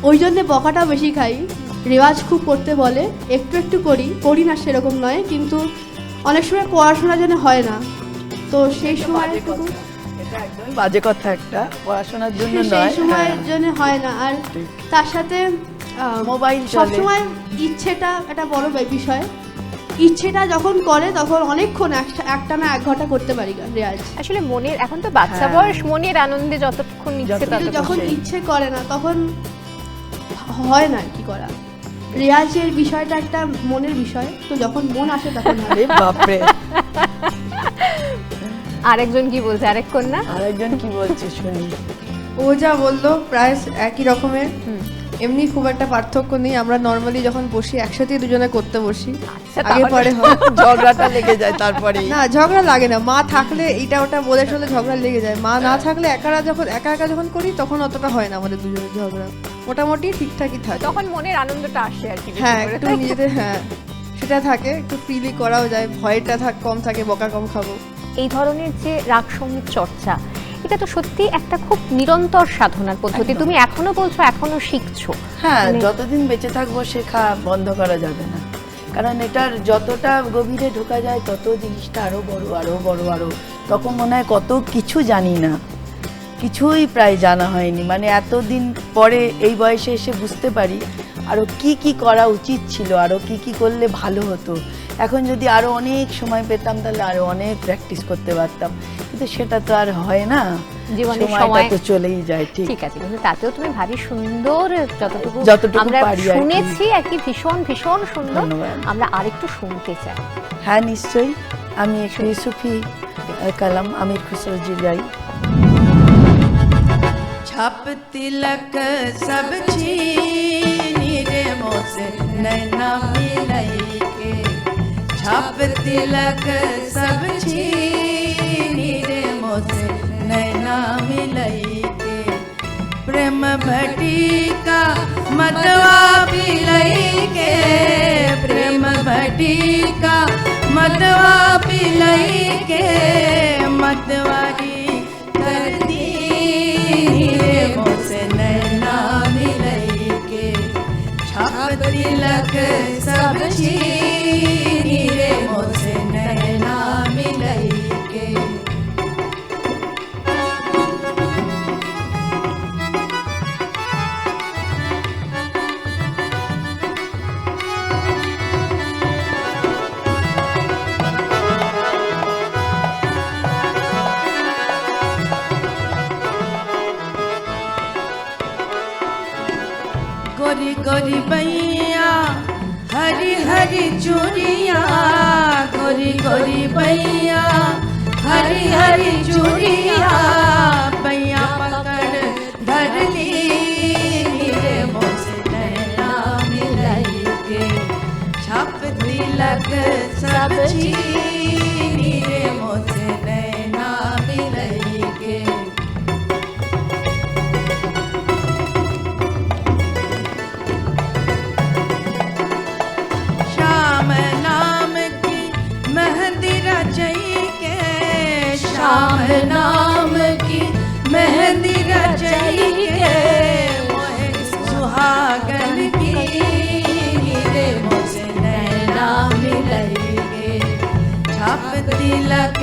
ওই জন্য বকাটা বেশি খাই। রেওয়াজ খুব করতে বলে, একটু একটু করি না সেরকম নয়, কিন্তু অনেক সময় পড়াশোনার জন্য হয় না, তো সেই সময় এটা একদম বাজে কথা, একটা পড়াশোনার জন্য সেই নয়, সময়ের জন্য হয় না। আর তার সাথে মোবাইল চলে। সবসময় ইচ্ছেটা একটা বড় বিষয়। ইচ্ছেটা যখন করে তখন অনেকক্ষণ একটানা 1 ঘন্টা করতে পারি রেওয়াজ। আসলে মনের, এখন তো বাচ্চা বয়স, মনের আনন্দে যতক্ষণ ইচ্ছে কিন্তু ততক্ষণ। যখন ইচ্ছে করে না তখন হয় না কি করা। রেওয়াজের বিষয়টা একটা মনের বিষয়, তো যখন মন আসে তখন হয়। আরে বাপরে, আরেকজন কি বলছে, আরেক কন্যা? আরেকজন কি বলছে শুনি। ও যা বললো প্রায় একই রকমের, এমনি খুব একটা পার্থক্য নেই। আমরা নর্মালি যখন বসি একসাথে দুজনে করতে বসি, আগে পরে হয়, ঝগড়াটা লেগে যায় তারপরে। না ঝগড়া লাগে না, মা থাকলে এইটা ওটা বলে চলে ঝগড়া লেগে যায়। মা না থাকলে একা একা যখন করি তখন অতটা হয় না আমাদের দুজনের ঝগড়া, মোটামুটি ঠিকঠাকই থাকে। তখন মনের আনন্দটা আসে আর কি বেশি হ্যাঁ, করে, একটু তাই তো? নিজেদের, হ্যাঁ সেটা থাকে, একটু ফ্রিলি করাও যায়, ভয়টা কম থাকে, বকা কম খাবো। এই ধরনের যে রাগ সঙ্গীত চর্চা, এটা তো সত্যি একটা খুব নিরন্তর সাধনার পদ্ধতি। তুমি এখনো বলছো এখনো শিখছো। হ্যাঁ, মানে- যতদিন বেঁচে থাকবো শেখা বন্ধ করা যাবে না, কারণ এটার যতটা গভীরে ঢোকা যায় তত জিনিসটা আরো বড়। তখন মনে হয় কত কিছু জানি না, কিছুই প্রায় জানা হয়নি। মানে এতদিন পরে এই বয়সে এসে বুঝতে পারি আরো কি করা উচিত ছিল, আরো কি করলে ভালো হতো। এখন যদি আরো অনেক সময় পেতাম তাহলে আরো অনেক প্র্যাকটিস করতে পারতাম, কিন্তু সেটা তো আর হয় না, জীবনের সময়টা সময় তো চলেই যায়। ঠিক আছে, কিন্তু তাতেও তুমি ভারী সুন্দর, যতটুকু আমরা পারি আর কি। শুনেছি আর কি, ভীষণ ভীষণ সুন্দর। ধন্যবাদ। আমরা আরেকটু শুনতে চাই। হ্যাঁ নিশ্চয়ই, আমি একটু সুফি কালাম আমির খুসরোজি গাই। छप तिलक सब छीनी रे मोसे नैना मिलाई के, छप तिलक सब छीनी रे मोसे नैना मिलाई के, प्रेम भटी का मतवा पिलाई के, प्रेम भटी का मतवा पिलाई के, मतवारी कर दी रे मोसे नैना मिलाई के, छाप तिलक सब छीनी रे मोसे नैना मिलाई के। गोरी गोरी बैया हरी हरी चूड़िया, गोरी गोरी बैया हरी हरी चूड़िया, बैया पकड़ धर ली रे मोसे नैना मिलाई के, छाप तिलक सब छीनी रे मोसे नैना मिलाई के। श्याम नाम की तिलक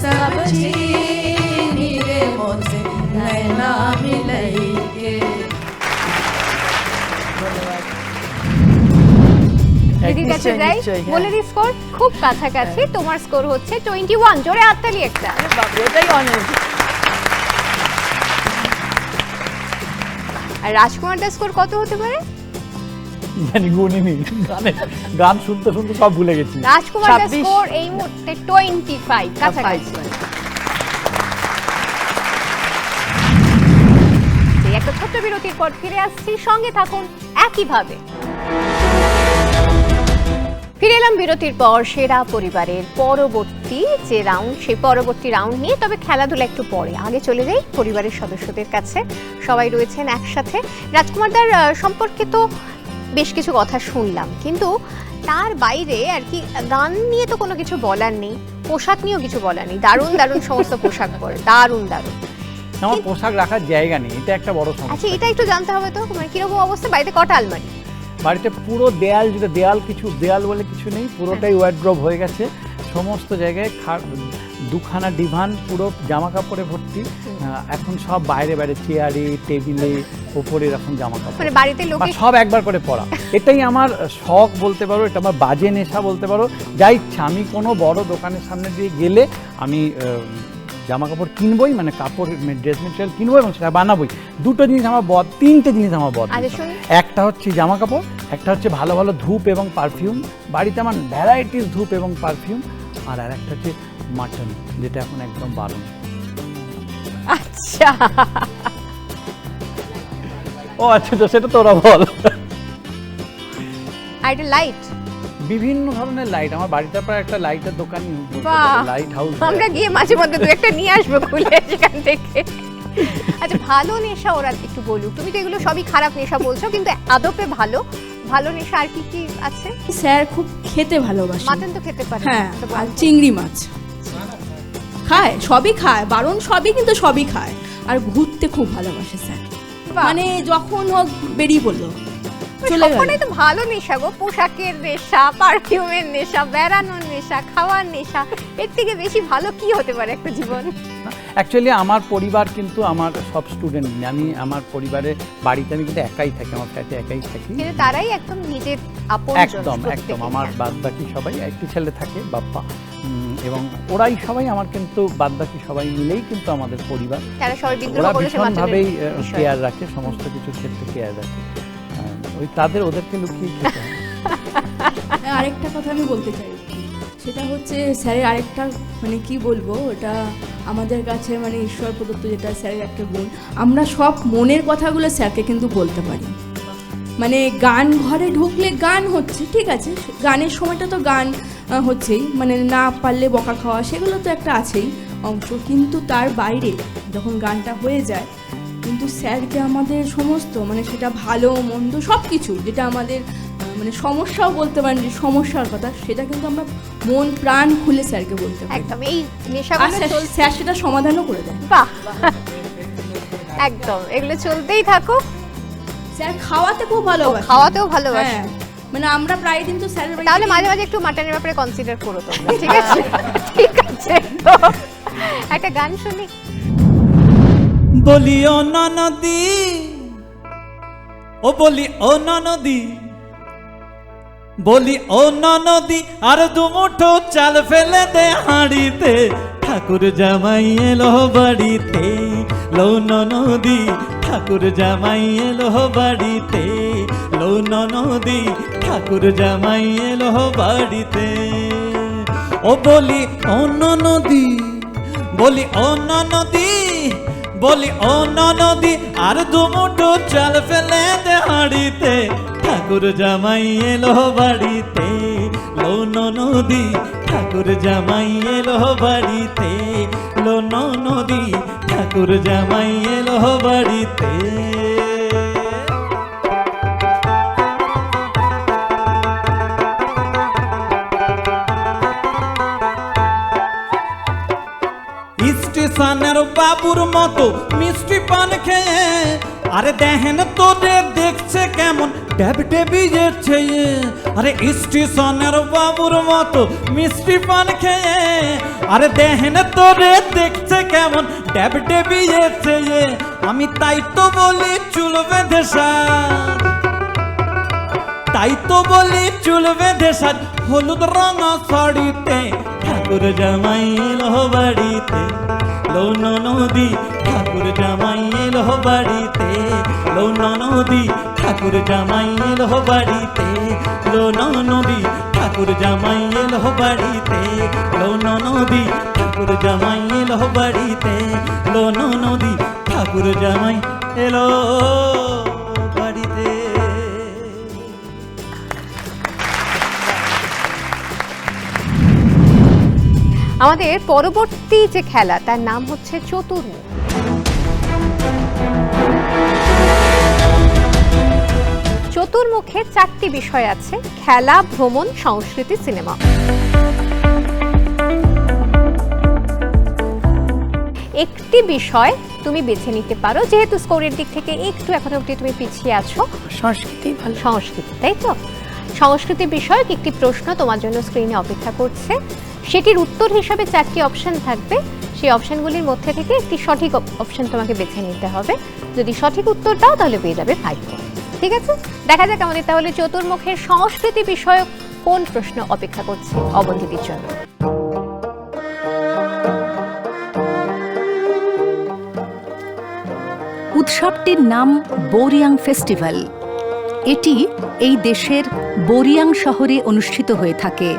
सब छीनी रे मोसे नैना मिलई के। দিদির কাছে নিশ্চয়ই, যাই, নিশ্চয়ই, হ্যাঁ। বলে দি স্কোর খুব কাছাকাছি। তোমার স্কোর হচ্ছে 21। জোরে হাততালি একটা। বাবা, এটাই অনেক। আর রাজকুমার দাস স্কোর কত হতে পারে? জানি গুনিনি, গান শুনতে শুনতে সব ভুলে গেছি। রাজকুমার দাস 26 স্কোর এই মুহূর্তে 25, কাছাকাছি। এই একটা ছোট্ট বিরতির পর ফিরে আসছি, সঙ্গে থাকুন একইভাবে। ফিরে এলাম বিরতির পর সেরা পরিবারের পরবর্তী যে রাউন্ড, সেই পরবর্তী রাউন্ড নিয়ে। তবে খেলাধুলা একটু পরে, আগে চলে যাই পরিবারের সদস্যদের কাছে। সবাই রয়েছেন একসাথে। রাজকুমারদার সম্পর্কে তো বেশ কিছু কথা শুনলাম, কিন্তু তার বাইরে আর কি গান নিয়ে তো কোনো কিছু বলার নেই, পোশাক নিয়েও কিছু বলার নেই। দারুণ দারুণ সমস্ত পোশাক পরে, দারুণ দারুণ। আমার পোশাক রাখার জায়গা নেই, এটা একটা বড় সমস্যা। আচ্ছা, এটা একটু জানতে হবে তো, মানে কিরকম অবস্থা? বাড়িতে কটা আলমারি? বাড়িতে পুরো দেয়াল জুড়ে, দেয়াল বলে কিছু নেই, পুরোটাই ওয়ার্ড্রোব হয়ে গেছে। সমস্ত জায়গায় দুখানা ডিভান পুরো জামা কাপড়ে ভর্তি। এখন সব বাইরে বাইরে চেয়ারে টেবিলে ওপরে এরকম জামা কাপড়, মানে বাড়িতে লোকে সব একবার করে পরা। এটাই আমার শখ বলতে পারো, এটা আমার বাজে নেশা বলতে পারো, যা ইচ্ছা। আমি কোনো বড় দোকানের সামনে দিয়ে গেলে আমি জামা কাপড় কিনবই, মানে কাপড় ড্রেস মেটেরিয়াল কিনবো এবং সেটা বানাবোই। দুটো জিনিস আমার তিনটে জিনিস আমার একটা হচ্ছে জামা কাপড়, একটা হচ্ছে ভালো ভালো ধূপ এবং পারফিউম। বাড়িতে আমার ভ্যারাইটিস ধূপ এবং পারফিউম। আর একটা হচ্ছে মাটন, যেটা এখন একদম বারণ। আচ্ছা, ও আচ্ছা, তো সেটা তোরা বল। আর এটা লাইট, বিভিন্ন ধরনের লাইট আমার বাড়িতে, প্রায় একটা লাইটের দোকানই, লাইট হাউস। আমরা গিয়ে মাঝে মধ্যে দু একটা নিয়ে আসবো খুলে সেখান থেকে। আচ্ছা, ভালো নেশা ওরা একটু বলুক। তুমি তো এগুলো সবই খারাপ নেশা বলছো, কিন্তু আদপে ভালো ভালো নেশা আর কি কি আছে? স্যার খুব খেতে ভালোবাসে। মাটন তো খেতে পারে, হ্যাঁ, আর চিংড়ি মাছ খায়, সবই খায়, বারণ সবই, কিন্তু সবই খায়। আর ঘুরতে খুব ভালোবাসে স্যার, মানে যখন হোক বেরিয়ে পড়লো, চলে গেল। তো ভালো নেশা গো, পোশাকের নেশা, পারফিউমের নেশা, বেড়ানোর নেশা, খাওয়ার নেশা, এর থেকে বেশি ভালো কি হতে পারে একটা জীবন? অ্যাকচুয়ালি আমার পরিবার কিন্তু আমার সব স্টুডেন্ট। আমি আমার পরিবারে বাড়িতে আমি কিন্তু একাই থাকি, আমার ফ্ল্যাটে একাই থাকি। কিন্তু তারাই একদম নিজের আপনজন। একদম একদম। আমার বাদবাকি সবাই, একটি ছেলে থাকে বাপ্পা, এবং ওরাই সবাই আমার, কিন্তু বাদবাকি সবাই মিলেই কিন্তু আমাদের পরিবার। তারা সবাই বিদ্রোহ ওরা করেছে, ভীষণভাবেই কেয়ার রাখে, সমস্ত কিছুর ক্ষেত্রে কেয়ার রাখে। ওই ওদেরকে লুকিয়ে খেতে হয়। আরেকটা কথা আমি বলতে চাই, সেটা হচ্ছে স্যারের আরেকটা, মানে কি বলবো, ওটা আমাদের কাছে মানে ঈশ্বর প্রদত্ত, যেটা স্যারের একটা গুণ। আমরা সব মনের কথাগুলো স্যারকে কিন্তু বলতে পারি। মানে গান ঘরে ঢুকলে গান হচ্ছে, ঠিক আছে, গানের সময়টা তো গান হচ্ছেই, মানে না পারলে বকা খাওয়া, সেগুলো তো একটা আছেই অংশ। কিন্তু তার বাইরে যখন গানটা হয়ে যায়, কিন্তু স্যারকে আমাদের সমস্ত, মানে সেটা ভালো মন্দ সব কিছু, যেটা আমাদের মানে সমস্যাও বলতে পারেন, যে সমস্যার কথা, সেটা কিন্তু আমরা মন প্রাণ খুলে স্যারকে বলতে পারি। একদম, এই নেশাগুলো স্যার সেটা সমাধানও করে দেয়। বাহ, একদম, এগুলো চলতেই থাকুক। স্যার খাওয়াতে খুব ভালোবাসে, খাওয়াতেও ভালোবাসে। মানে আমরা প্রায় দিন তো স্যারের, তাহলে মাঝে মাঝে একটু মাটনের ব্যাপারে কনসিডার করো তো, ঠিক আছে? ঠিক আছে, তো একটা গান শুনি। বলি ও ননদি, ও বলি ও ননদি, বলি ও ননদি, আর দুমুঠো চাল ফেলে দে হাঁড়িতে, ঠাকুর জামাই এলো বাড়িতে। লো ননদি, ঠাকুর জামাই এলো বাড়িতে। লো ননদি, ঠাকুর জামাই এলো বাড়িতে। ও বলি ও ননদি, বলি ও ননদি, বলি ও ননদি, আর দুমুঠো চাল ফেলে দে হাঁড়িতে, ঠাকুর জামাই এলো বাড়িতে। লো ননদি, ঠাকুর জামাই এলো বাড়িতে। লো ননদি, ঠাকুর জামাই এলো বাড়িতে। স্টেশনের বাবুর মতো মিষ্টি পান খেয়ে আরে দেখেন তোরে দেখছে কেমন ট্যাব টেবিয়েছে আরে স্টেশনের বাবুর মতো মিষ্টি পান খেয়ে আরে দেখেন তোরে দেখছে কেমন ট্যাব টেবিয়েছে আমি তাই তো বলি চুল বেঁধে সাজ তাই তো বলি চুল বেঁধে সাজ হলুদ রঙা শাড়িতে ঠাকুর জামাই এলো বাড়িতে লৌন নদী ঠাকুর জামাই এলো বাড়িতে লৌন নদী ঠাকুর জামাই এলো বাড়িতে লৌন নদী ঠাকুর জামাই এলো বাড়িতে লৌন নদী ঠাকুর জামাই এলো বাড়িতে লৌন নদী ঠাকুর জামাই এলো বাড়িতে। আমাদের পরবর্তী যে খেলা তার নাম হচ্ছে চতুর্মুখ। চতুর্মুখে 4টি বিষয় আছে: খেলা, ভ্রমণ, সংস্কৃতি, সিনেমা। একটি বিষয় তুমি বেছে নিতে পারো, যেহেতু স্কোরের দিক থেকে একটু এখন অবধি তুমি পিছিয়ে আছো। সংস্কৃতি ভালো। সংস্কৃতি, তাই তো? সংস্কৃতি বিষয়ক একটি প্রশ্ন তোমার জন্য স্ক্রিনে অপেক্ষা করছে। সেটির উত্তর হিসাবে 4টি অপশন থাকবে। সেই অপশনগুলির মধ্যে থেকে একটি সঠিক অপশন তোমাকে বেছে নিতে হবে। যদি সঠিক উত্তর দাও তাহলে পেয়ে যাবে 5 পয়েন্ট। ঠিক আছে, দেখা যাক আমাদের তাহলে চতুর্মুখের সংস্কৃতি বিষয়ক কোন প্রশ্ন অপেক্ষা করছে অবন্তিতির জন্য। উৎসবটির নাম বোরিয়াং ফেস্টিভ্যাল। এটি এই দেশের বোরিয়াং শহরে অনুষ্ঠিত হয়ে থাকে।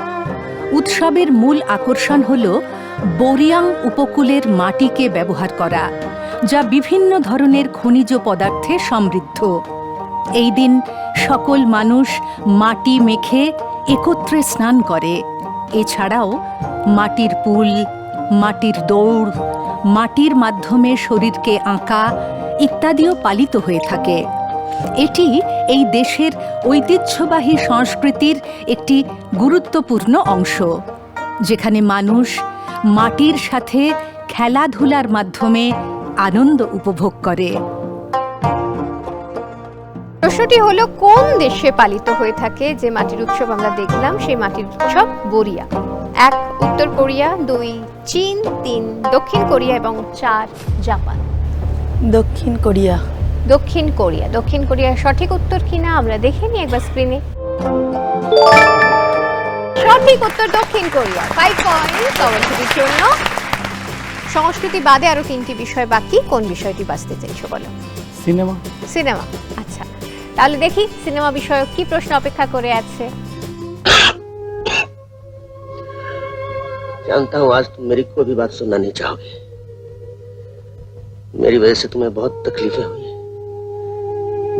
উৎসবের মূল আকর্ষণ হল বোরিয়াং উপকূলের মাটিকে ব্যবহার করা, যা বিভিন্ন ধরনের খনিজ পদার্থে সমৃদ্ধ। এই দিন সকল মানুষ মাটি মেখে একত্রে স্নান করে। এছাড়াও মাটির পুল, মাটির দৌড়, মাটির মাধ্যমে শরীরকে আঁকা ইত্যাদিও পালিত হয়ে থাকে। এটি এই দেশের ঐতিহ্যবাহী সংস্কৃতির একটি গুরুত্বপূর্ণ অংশ, যেখানে মানুষ মাটির সাথে খেলাধুলার মাধ্যমে আনন্দ উপভোগ করে। প্রশ্নটি হলো, কোন দেশে পালিত হয়ে থাকে যে মাটির উৎসব আমরা দেখলাম? সেই মাটির উৎসব বোরিয়া। 1 উত্তর কোরিয়া, 2 চীন, 3 দক্ষিণ কোরিয়া এবং 4 জাপান। দক্ষিণ কোরিয়া। দক্ষিণ কোরিয়া। দক্ষিণ কোরিয়ার সঠিক উত্তর কিনা আমরা দেখে নিই একবার স্ক্রিনে। সঠিক উত্তর দক্ষিণ কোরিয়া। 5 পয়েন্ট অবন্তিতির জন্য। সংস্কৃতি বাদে আরো 3টি বিষয় বাকি। কোন বিষয়টি বাছতে চাইছো বলো? সিনেমা। সিনেমা, আচ্ছা তাহলে দেখি সিনেমা বিষয়ক কি প্রশ্ন অপেক্ষা করে আছে। जानता हूँ आज तुम मेरी कोई भी बात सुनना नहीं चाहोगे। मेरी वजह से तुम्हें बहुत तकलीफें हुई,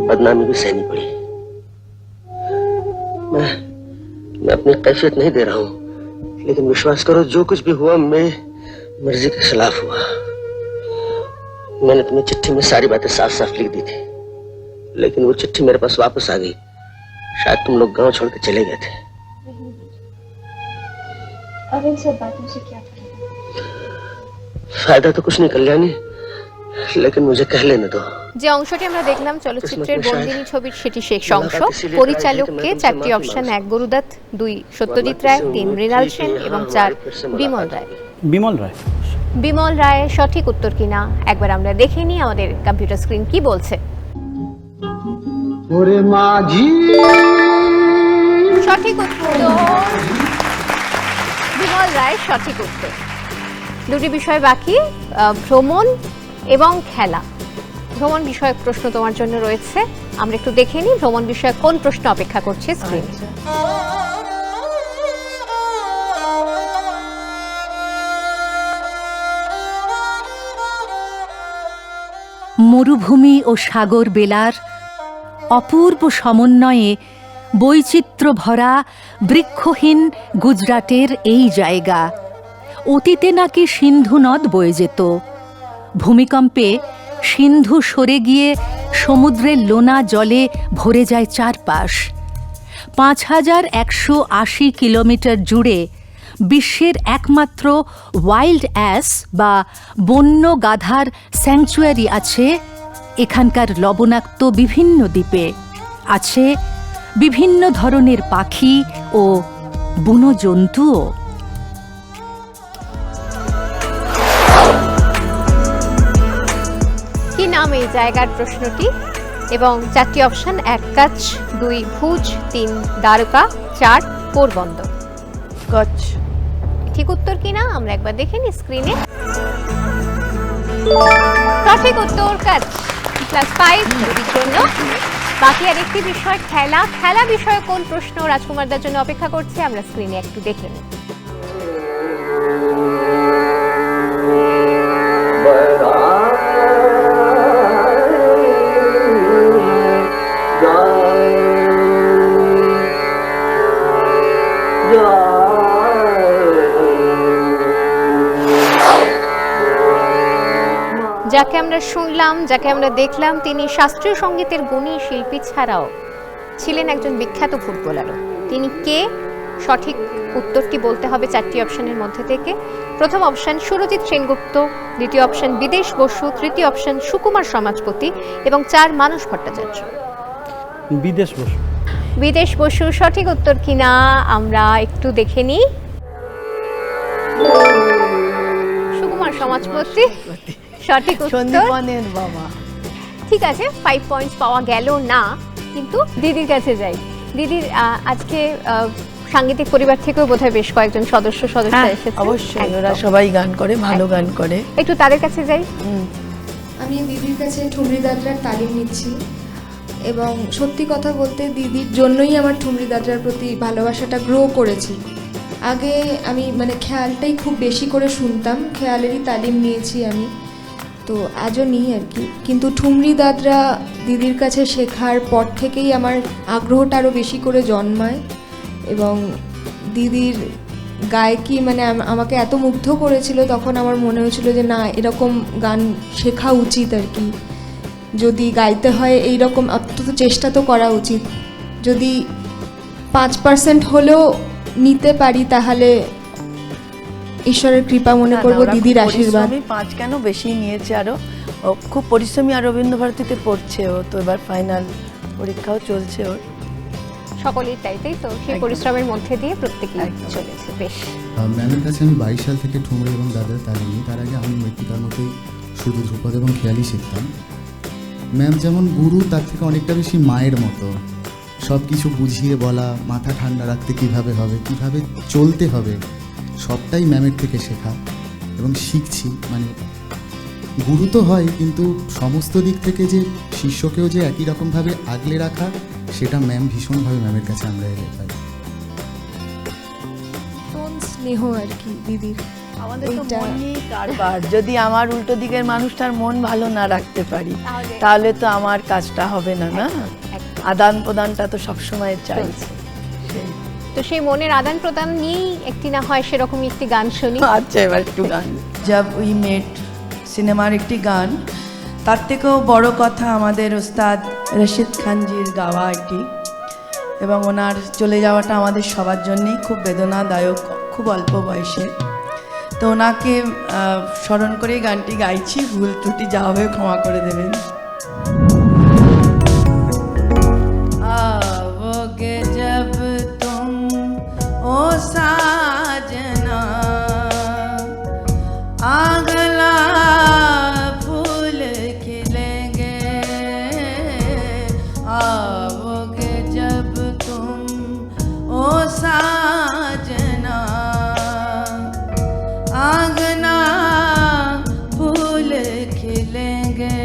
बदनामी भी सहनी पड़ी। मैं अपनी कैफियत नहीं दे रहा हूँ, लेकिन विश्वास करो जो कुछ भी हुआ मेरी मर्जी के खिलाफ हुआ। मैंने तुम्हें चिट्ठी में सारी बातें साफ साफ लिख दी थी, लेकिन वो चिट्ठी मेरे पास वापस आ गई। शायद तुम लोग गांव छोड़ के चले गए थे। अब इन सब बातों से क्या फायदा तो कुछ नहीं कल्याणी, लेकिन मुझे कह लेने दो। যে অংশটি আমরা দেখলাম চলচ্চিত্রের বন্দিনী ছবির, সেটি শেষ অংশ। পরিচালককে 4টি অপশন: 1 গুরুদত্ত, 2 সত্যজিৎ রায়, 3 মৃণাল সেন এবং 4 বিমল রায়। বিমল রায়। বিমল রায় সঠিক উত্তর কিনা একবার আমরা দেখে নিই আমাদের কম্পিউটার স্ক্রিন কি বলছে। ওরে মাঝি। সঠিক উত্তর বিমল রায়, সঠিক উত্তর। 2টি বিষয় বাকি, ভ্রমণ এবং খেলা। ভ্রমণ বিষয়ক প্রশ্ন তোমার জন্য রয়েছে, আমরা একটু দেখে নিই ভ্রমণ বিষয়ক কোন প্রশ্ন অপেক্ষা করছে স্ক্রিনে। মরুভূমি ও সাগর বেলার অপূর্ব সমন্বয়ে বৈচিত্র্য ভরা বৃক্ষহীন গুজরাটের এই জায়গা। অতীতে নাকি সিন্ধু নদ বয়ে যেত। ভূমিকম্পে সিন্ধু সরে গিয়ে সমুদ্রের লোনা জলে ভরে যায় চারপাশ। 5180 কিলোমিটার জুড়ে বিশ্বের একমাত্র ওয়াইল্ড অ্যাস বা বন্য গাধার স্যাংচুয়ারি আছে এখানকার লবণাক্ত বিভিন্ন দ্বীপে আছে বিভিন্ন ধরনের পাখি ও বুনো জন্তুও। কি নাম এই জায়গার প্রশ্নটি, এবং 4টি অপশন: 1 কাচ, 2 ভুজ, 3 দ্বারকা, 4 পোরবন্দর। কচ্ছ। ঠিক উত্তর কিনা আমরা একবার দেখে নিই স্ক্রিনে। সঠিক উত্তর কাচ। +5 দিদির জন্য। বাকি আর একটি বিষয় খেলা। খেলা বিষয়ে কোন প্রশ্ন রাজকুমারদার জন্য অপেক্ষা করছে আমরা স্ক্রিনে একটু দেখে নিই। যাকে আমরা শুনলাম, যাকে আমরা দেখলাম, তিনি শাস্ত্রীয় সঙ্গীতের গুণী শিল্পী ছাড়াও ছিলেন একজন বিখ্যাত ফুটবলারও। তিনি কে? সঠিক উত্তরটি বলতে হবে 4টি অপশনের মধ্যে থেকে। প্রথম অপশন সুরজিৎ সেনগুপ্ত, দ্বিতীয় অপশন বিদেশ বসু, তৃতীয় অপশন সুকুমার সমাজপতি এবং 4 মানস ভট্টাচার্য। বিদেশ বসু। বিদেশ বসু সঠিক উত্তর কিনা আমরা একটু দেখে নিই। সুকুমার সমাজপতি সঠিক উত্তর। সন্দীপনের বাবা। ঠিক আছে, 5 পয়েন্টস পাওয়া গেল না, কিন্তু দিদির কাছে যাই। দিদির আজকে সাংগীতিক পরিবার থেকেও বোধহয় বেশ কয়েকজন সদস্য এসেছে। অবশ্যই, ওরা সবাই গান করে, ভালো গান করে। একটু তাদের কাছে যাই। আমি দিদির কাছে ঠুমরি দাদরার তালিম নিচ্ছি, এবং সত্যি কথা বলতে দিদির জন্যই আমার ঠুমরি দাদরার প্রতি ভালোবাসাটা গ্রো করেছি। আগে আমি মানে খেয়ালটাই খুব বেশি করে শুনতাম, খেয়ালেরই তালিম নিয়েছি আমি, তো আজও নিই আর কি। কিন্তু ঠুমরি দাদরা দিদির কাছে শেখার পর থেকেই আমার আগ্রহটা আরও বেশি করে জন্মায়, এবং দিদির গায়কি মানে আমাকে এত মুগ্ধ করেছিল, তখন আমার মনে হয়েছিল যে না, এরকম গান শেখা উচিত আর কি। যদি গাইতে হয় এইরকম অন্তত চেষ্টা তো করা উচিত। যদি 5% হলেও নিতে পারি তাহলে ঈশ্বরের কৃপা মনে করব, দিদির আশীর্বাদ। আমি 5 কেন বেশি নিয়েছে আরো, ও খুব পরিশ্রমী, আর রবীন্দ্রভারতীতে পড়ছে ও, তো এবার ফাইনাল পরীক্ষাও চলছে ওর। সকলেই তাই তো, সেই পরিশ্রমের মধ্যে দিয়ে প্রত্যেকেই চলেছে। বেশ, ম্যামের কাছে আমি 22 সাল থেকে ঠুমরি এবং দাদার তালিম নিই। তার আগে আমি মৃত্তিকার মতোই শুধু ধ্রুপদ এবং খেয়ালি শিখতাম। ম্যাম যেমন গুরু, তার থেকে অনেকটা বেশি মায়ের মতো। সব কিছু বুঝিয়ে বলা, মাথা ঠান্ডা রাখতে কিভাবে হবে, কিভাবে চলতে হবে, সবটাই ম্যামের থেকে শেখা এবং শিখছি। মানে গুরু তো হয়, কিন্তু সমস্ত দিক থেকে যে শিষ্যকেও যে একই রকমভাবে আগলে রাখা, সেটা ম্যাম ভীষণভাবে ম্যামের কাছে আমরা এলে পাই। স্নেহ আর কি দিদির। আমাদের তো মনই কারবার। যদি আমার উল্টো দিকের মানুষটার মন ভালো না রাখতে পারি, তাহলে তো আমার কাজটা হবে না। না, আদান প্রদানটা তো সবসময় চাই। তো সেই মনের আদান প্রদান নিয়েই একটি না হয় সেরকমই একটি গান শুনি। আচ্ছা, এবার একটু গান। জব উই মেট সিনেমার একটি গান, তার থেকেও বড় কথা আমাদের ওস্তাদ রশিদ খানজির গাওয়া এটি, এবং ওনার চলে যাওয়াটা আমাদের সবার জন্যই খুব বেদনাদায়ক, খুব অল্প বয়সে। তো ওনাকে স্মরণ করেই গানটি গাইছি, ভুল ত্রুটি যা হবে ক্ষমা করে দেবেন। आओगे जब तुम ओ साजना, अगला फूल खिलेंगे। आओगे जब तुम ओ साजना, आंगना फूल खिलेंगे।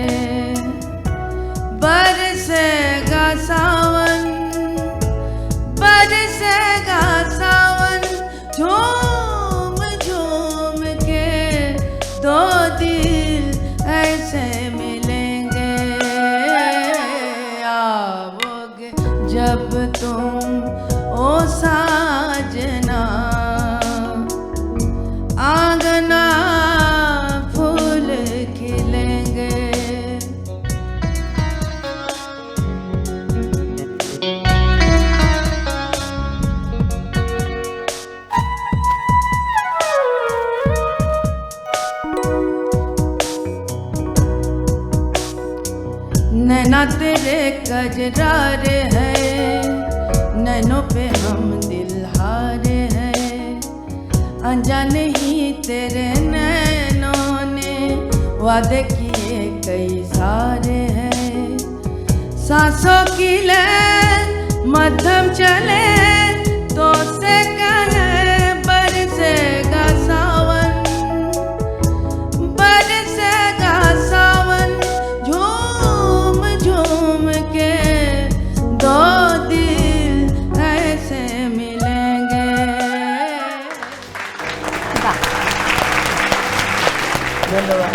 नैना तेरे कजरारे है, नैनों पे हम दिल हारे हैं, अनजाने ही तेरे नैनों ने वादे किए कई सारे हैं, सांसों की लय मध्यम चले तो से कहे बरसेगा सावन, बरसेगा सावन, झूम झूम के दो दिल ऐसे मिलेंगे। ধন্যবাদ।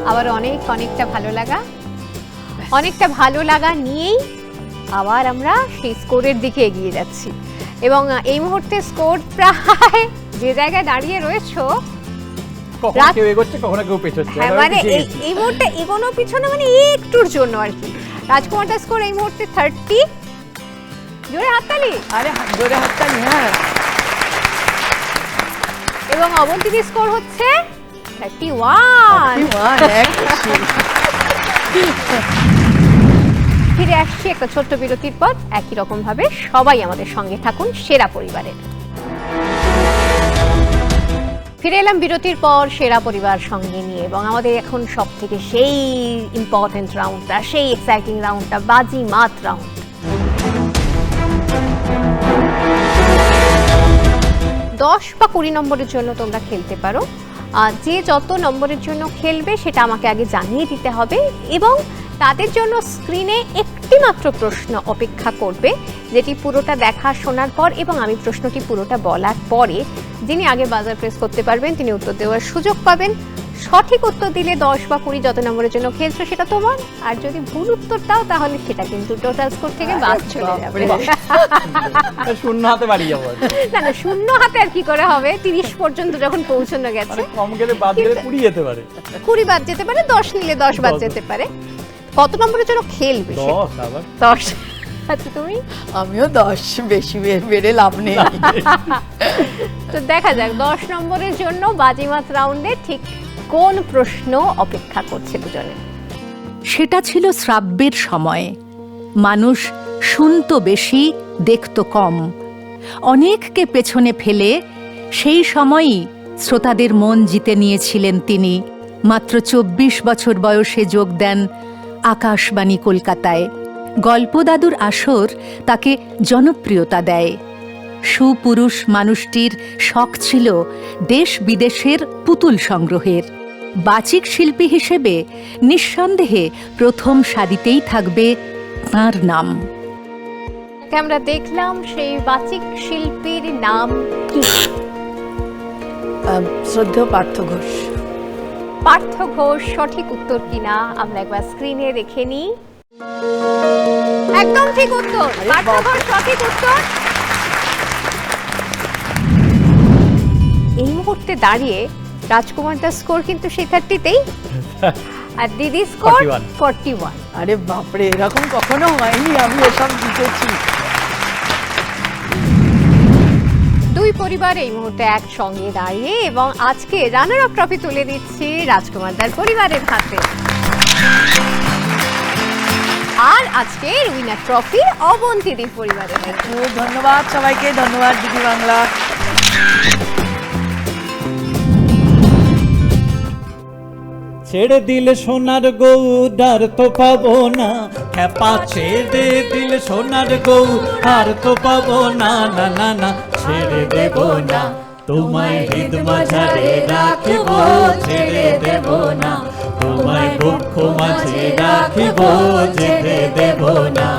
আবার অনেকটা ভালো লাগা নিয়েই আবার আমরা সেই স্কোরের দিকে এগিয়ে যাচ্ছি এবং এই মুহূর্তে স্কোর প্রায় যে জায়গায় দাঁড়িয়ে রয়েছো, কখনো কেউ এগোচ্ছে কখনো কেউ পেছোচ্ছে, হ্যাঁ মানে এই মুহূর্তে এগোনো পিছনে মানে একটুর জন্য আর কি। রাজকুমার দাস স্কোর এই মুহূর্তে 30। জোরে হাততালি। আরে জোরে হাততালি। হ্যাঁ। এবং অবন্তীর স্কোর হচ্ছে 31। ফিরে আসছি একটা ছোট্ট বিরতির পর। একই রকম ভাবে সবাই আমাদের সঙ্গে থাকুন সেরা পরিবারের। ফিরে এলাম বিরতির পর সেরা পরিবার সঙ্গে নিয়ে এবং আমাদের এখন সব থেকে সেই ইম্পর্টেন্ট রাউন্ডটা, সেই এক্সাইটিং রাউন্ডটা, বাজি মাত রাউন্ড। 10 বা 20 নম্বরের জন্য তোমরা খেলতে পারো। যে যত নম্বরের জন্য খেলবে সেটা আমাকে আগে জানিয়ে দিতে হবে এবং তাদের জন্য স্ক্রিনে একটি মাত্র প্রশ্ন অপেক্ষা করবে, যেটি পুরোটা দেখা শোনার পর এবং আমি প্রশ্নটি পুরোটা বলার পরে যিনি আগে বাজার প্রেস করতে পারবেন তিনি উত্তর দেওয়ার সুযোগ পাবেন। সঠিক উত্তর দিলে 10 বা 20 যত নম্বরের জন্য খেলছো সেটা তোমার, আর যদি ভুল উত্তর দাও তাহলে সেটা কিন্তু টোটাল স্কোর থেকে বাদ চলে যাবে। শূন্য হাতে বাড়ি যাবো। না না, শূন্য হাতে আর কি করে হবে? 30 পর্যন্ত যখন পৌঁছানো গেছে, কম গেলে বাদ গেলে 20 যেতে পারে, 20 বাদ যেতে পারে, 10 নিলে 10 বাদ যেতে পারে। কত নম্বরের জন্য খেলবে? 10। আবার 10। আচ্ছা তুমি? আমিও 10, বেশি বেড়ে লাভ নেই। তো দেখা যাক 10 নম্বরের জন্য বাজিমাত রাউন্ডে ঠিক কোন প্রশ্ন অপেক্ষা করছে দুজনে। সেটা ছিল শ্রাব্যের সময়। মানুষ শুনতো বেশি, দেখতো কম। অনেককে পেছনে ফেলে সেই সময়ই শ্রোতাদের মন জিতে নিয়েছিলেন তিনি। মাত্র 24 বছর বয়সে যোগ দেন আকাশবাণী কলকাতায়। গল্পদাদুর আসর তাকে জনপ্রিয়তা দেয়। সুপুরুষ মানুষটির শখ ছিল দেশ বিদেশের পুতুল সংগ্রহের। বাচিক শিল্পী হিসেবে নিঃসন্দেহে প্রথম সারিতেই থাকবে তাঁর নাম। আমরা দেখলাম সেই বাচিক শিল্পীর নাম কি? শ্রদ্ধেয় পার্থ ঘোষ। পার্থ ঘোষ সঠিক উত্তর কিনা আমরা একবার স্ক্রিনে দেখে নিই। একদম ঠিক উত্তর, পার্থ ঘোষ সঠিক উত্তর। এই মুহূর্তে দাঁড়িয়ে রাজকুমার দাস স্কোর কিন্তু সেই 30তেই, আর দিদি স্কোর 41। আরে বাপরে, এরকম কখনো হয়নি, আমি এসব জিতেছি। দুই পরিবার এই মুহূর্তে একসঙ্গে দাঁড়িয়ে এবং আজকে রানার আপ ট্রফি তুলে দিচ্ছি রাজকুমার দাস পরিবারের হাতে। আর আজকের উইনার ট্রফি অবন্তীদের পরিবারের হাতে। ধন্যবাদ সবাইকে, ধন্যবাদ দিদি বাংলা। ছেড়ে দিলে সোনার গৌর আর তো পাবো না, খ্যাপা ছেড়ে দিলে সোনার গৌর আর তো পাবো না, না না না ছেড়ে দেব না, তোমায় হৃদ মাঝারে রাখিব, ছেড়ে দেব না, তোমায় বক্ষ মাঝে রাখিব, যেতে দেব না।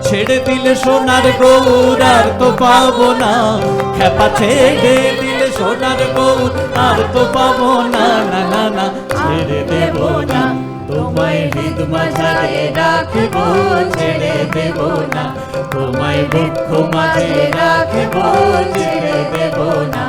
ছেড়ে দিলে সোনার গৌর আর তো পাবো না, খ্যাপা ছেড়ে দিলে সোনার গৌর আর তো পাবো না, না না না ছেড়ে দেব না, তোমায় হৃদ মাঝারে রাখিব, ছেড়ে দেব না, তোমায় বক্ষ মাঝে রাখিব, ছেড়ে দেব না।